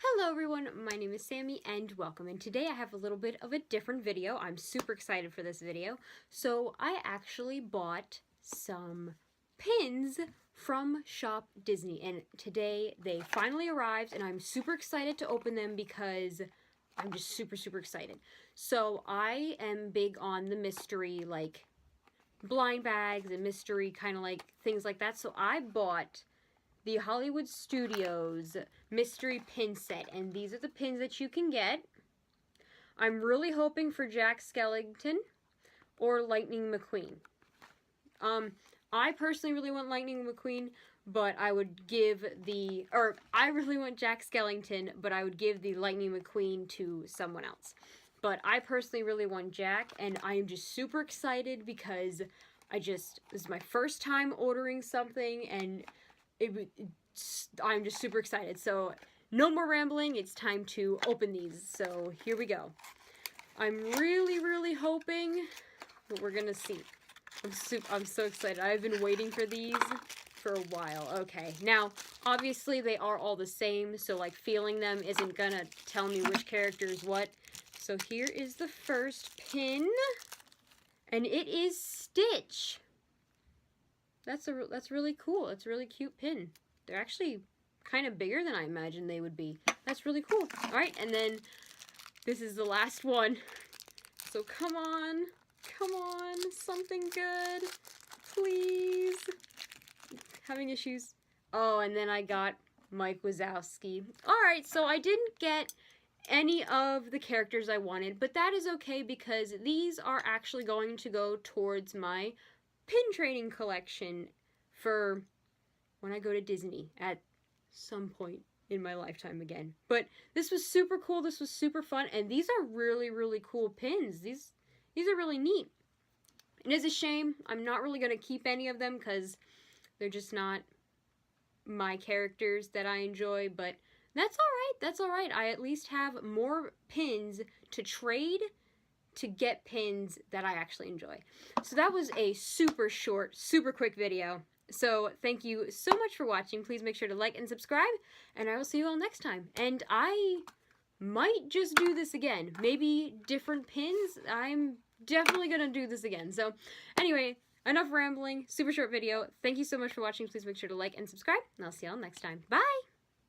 Hello everyone, my name is Sammy and welcome. And today I have a little bit of a different video. I'm super excited for this video. So I actually bought some pins from Shop Disney and today they finally arrived and I'm super excited to open them because I'm just super excited. So I am big on the mystery, like blind bags and mystery kind of like things like that. So I bought the Hollywood Studios mystery pin set, and these are the pins that you can get. I'm really hoping for Jack Skellington or Lightning McQueen. I personally really want Lightning McQueen, but I would give I really want Jack Skellington, but I would give the Lightning McQueen to someone else. But I personally really want Jack, and I am just super excited because this is my first time ordering something, and I'm just super excited. So no more rambling, it's time to open these. So here we go. I'm really hoping that we're gonna see. I'm so excited. I've been waiting for these for a while. Okay, now obviously they are all the same, so like feeling them isn't gonna tell me which character is what. So here is the first pin, and it is Stitch. That's really cool. It's a really cute pin. They're actually kind of bigger than I imagined they would be. That's really cool. All right, and then this is the last one. So come on, something good, please. Having issues. Oh, and then I got Mike Wazowski. All right, so I didn't get any of the characters I wanted, but that is okay because these are actually going to go towards my pin trading collection for when I go to Disney at some point in my lifetime again. But this was super cool. This was super fun, and these are really cool pins. These are really neat. It is a shame I'm not really going to keep any of them because they're just not my characters that I enjoy, but that's all right. That's all right. I at least have more pins to trade to get pins that I actually enjoy. So that was a super short, super quick video. So thank you so much for watching. Please make sure to like and subscribe, and I will see you all next time. And I might just do this again. Maybe different pins. I'm definitely gonna do this again. So anyway, enough rambling. Super short video. Thank you so much for watching. Please make sure to like and subscribe, and I'll see y'all next time. Bye!